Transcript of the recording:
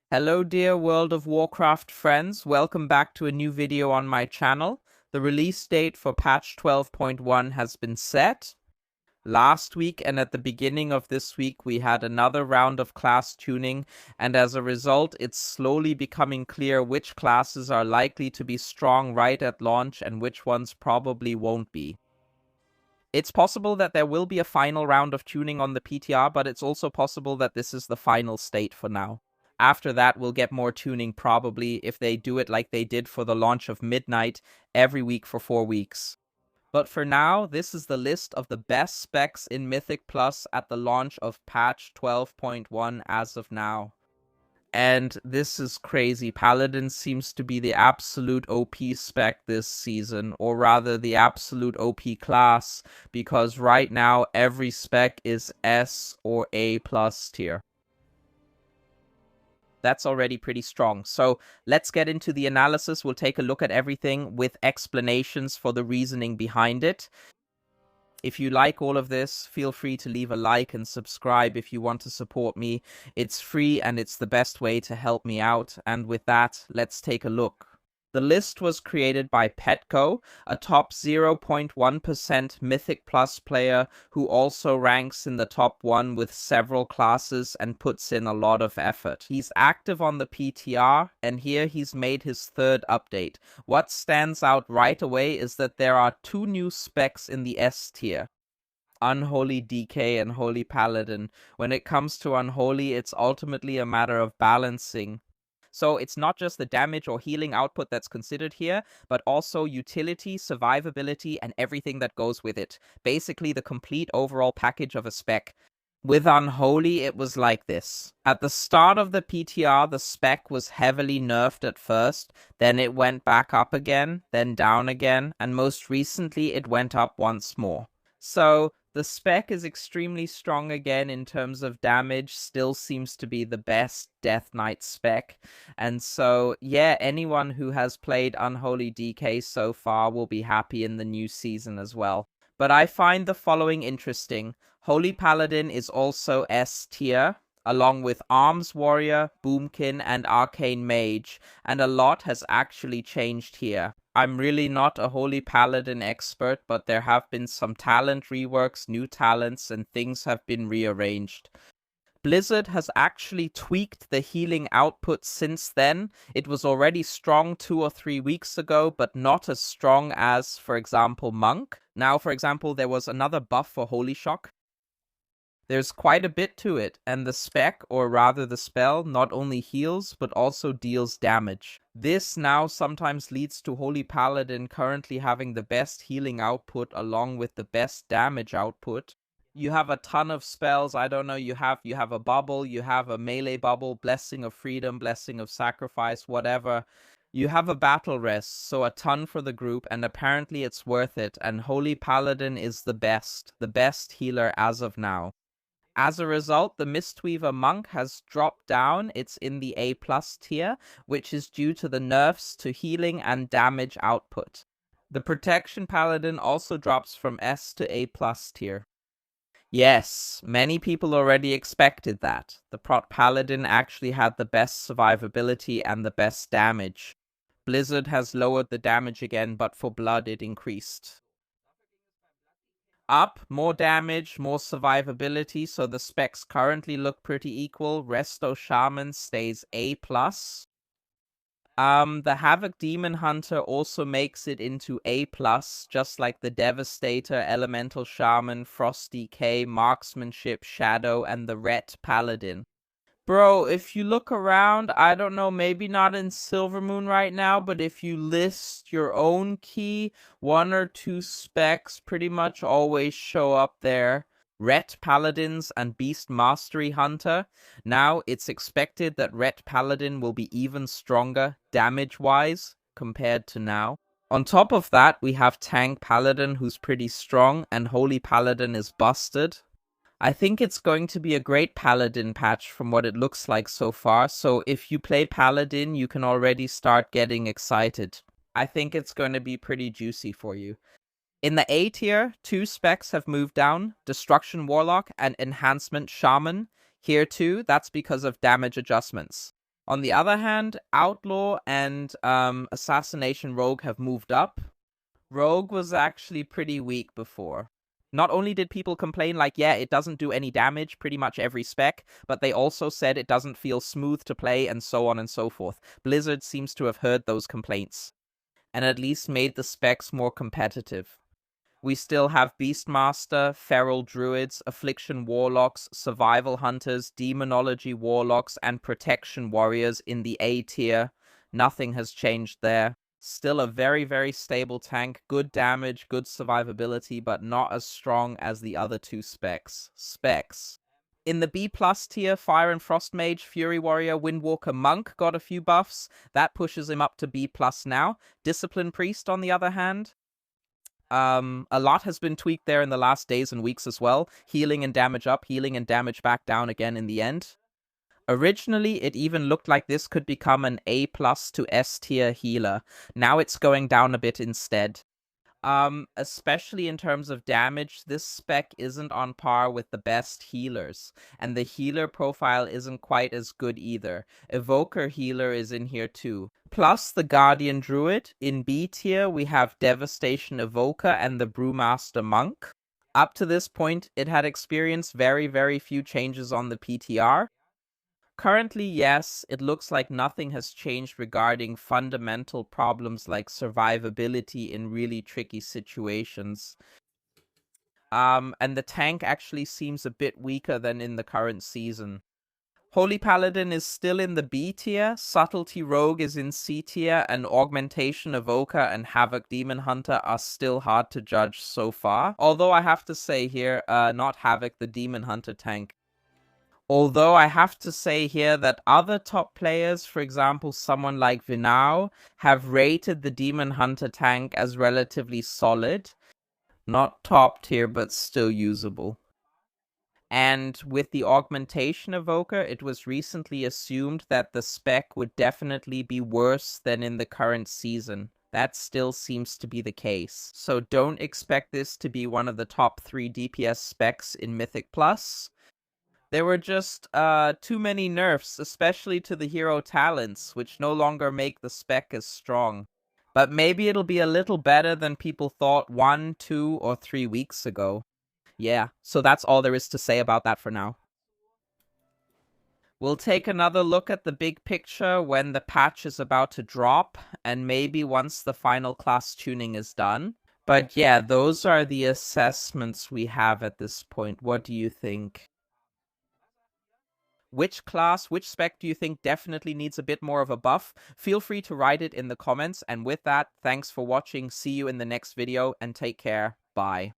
Hello dear World of Warcraft friends, welcome back to a new video on my channel. The release date for patch 12.1 has been set. Last week and at the beginning of this week we had another round of class tuning, and as a result it's slowly becoming clear which classes are likely to be strong right at launch and which ones probably won't be. It's possible that there will be a final round of tuning on the PTR, but it's also possible that this is the final state for now. After that, we'll get more tuning probably if they do it like they did for the launch of Midnight every week for 4 weeks. But for now, this is the list of the best specs in Mythic Plus at the launch of patch 12.1 as of now. And this is crazy. Paladin seems to be the absolute OP spec this season, or rather the absolute OP class, because right now every spec is S or A plus tier. That's already pretty strong. So let's get into the analysis. We'll take a look at everything with explanations for the reasoning behind it. If you like all of this, feel free to leave a like and subscribe if you want to support me. It's free and it's the best way to help me out. And with that, let's take a look. The list was created by Petco, a top 0.1% Mythic Plus player who also ranks in the top 1 with several classes and puts in a lot of effort. He's active on the PTR, and here he's made his 3rd update. What stands out right away is that there are 2 new specs in the S tier. Unholy DK and Holy Paladin. When it comes to Unholy, it's ultimately a matter of balancing. So it's not just the damage or healing output that's considered here, but also utility, survivability, and everything that goes with it. Basically the complete overall package of a spec. With Unholy, it was like this. At the start of the PTR, the spec was heavily nerfed at first, then it went back up again, then down again, and most recently it went up once more. So the spec is extremely strong again in terms of damage, still seems to be the best Death Knight spec. And so, yeah, anyone who has played Unholy DK so far will be happy in the new season as well. But I find the following interesting. Holy Paladin is also S tier, along with Arms Warrior, Boomkin, and Arcane Mage, and a lot has actually changed here. I'm really not a Holy Paladin expert, but there have been some talent reworks, new talents, and things have been rearranged. Blizzard has actually tweaked the healing output since then. It was already strong 2 or 3 weeks ago, but not as strong as, for example, Monk. Now, for example, there was another buff for Holy Shock. There's quite a bit to it, and the spec, or rather the spell, not only heals, but also deals damage. This now sometimes leads to Holy Paladin currently having the best healing output along with the best damage output. You have a ton of spells, I don't know, you have a bubble, you have a melee bubble, Blessing of Freedom, Blessing of Sacrifice, whatever. You have a battle rest, so a ton for the group, and apparently it's worth it, and Holy Paladin is the best healer as of now. As a result, the Mistweaver Monk has dropped down. It's in the A+ tier, which is due to the nerfs to healing and damage output. The Protection Paladin also drops from S to A+ tier. Yes, many people already expected that. The Prot Paladin actually had the best survivability and the best damage. Blizzard has lowered the damage again, but for blood it increased. Up, more damage, more survivability, so the specs currently look pretty equal. Resto Shaman stays A+. The Havoc Demon Hunter also makes it into A+, just like the Devastator, Elemental Shaman, Frost DK, Marksmanship, Shadow, and the Ret Paladin. Bro, if you look around, I don't know, maybe not in Silvermoon right now, but if you list your own key, 1 or 2 specs pretty much always show up there. Ret Paladins and Beast Mastery Hunter. Now, it's expected that Ret Paladin will be even stronger, damage-wise, compared to now. On top of that, we have Tank Paladin, who's pretty strong, and Holy Paladin is busted. I think it's going to be a great Paladin patch from what it looks like so far, so if you play Paladin, you can already start getting excited. I think it's going to be pretty juicy for you. In the A tier, 2 specs have moved down, Destruction Warlock and Enhancement Shaman. Here too, that's because of damage adjustments. On the other hand, Outlaw and Assassination Rogue have moved up. Rogue was actually pretty weak before. Not only did people complain like, yeah, it doesn't do any damage pretty much every spec, but they also said it doesn't feel smooth to play and so on and so forth. Blizzard seems to have heard those complaints and at least made the specs more competitive. We still have Beastmaster, Feral Druids, Affliction Warlocks, Survival Hunters, Demonology Warlocks, and Protection Warriors in the A tier. Nothing has changed there. Still a very, very stable tank. Good damage, good survivability, but not as strong as the other two specs. In the B+ tier, Fire and Frost Mage, Fury Warrior, Windwalker Monk got a few buffs. That pushes him up to B+ now. Discipline Priest, on the other hand, a lot has been tweaked there in the last days and weeks as well. Healing and damage up, healing and damage back down again in the end. Originally, it even looked like this could become an A+ to S tier healer. Now it's going down a bit instead. Especially in terms of damage, this spec isn't on par with the best healers, and the healer profile isn't quite as good either. Evoker healer is in here too. Plus the Guardian Druid. In B tier, we have Devastation Evoker and the Brewmaster Monk. Up to this point, it had experienced very, very few changes on the PTR. Currently, yes, it looks like nothing has changed regarding fundamental problems like survivability in really tricky situations. And the tank actually seems a bit weaker than in the current season. Holy Paladin is still in the B tier, Subtlety Rogue is in C tier, and Augmentation Evoker and Havoc Demon Hunter are still hard to judge so far. Although I have to say here, not Havoc, the Demon Hunter tank. Although I have to say here that other top players, for example, someone like Vinao, have rated the Demon Hunter tank as relatively solid. Not top tier, but still usable. And with the Augmentation Evoker, it was recently assumed that the spec would definitely be worse than in the current season. That still seems to be the case. So don't expect this to be one of the top 3 DPS specs in Mythic Plus. There were just too many nerfs, especially to the hero talents, which no longer make the spec as strong. But maybe it'll be a little better than people thought 1, 2, or 3 weeks ago. Yeah, so that's all there is to say about that for now. We'll take another look at the big picture when the patch is about to drop, and maybe once the final class tuning is done. But yeah, those are the assessments we have at this point. What do you think? Which class, which spec do you think definitely needs a bit more of a buff? Feel free to write it in the comments. And with that, thanks for watching. See you in the next video and take care. Bye.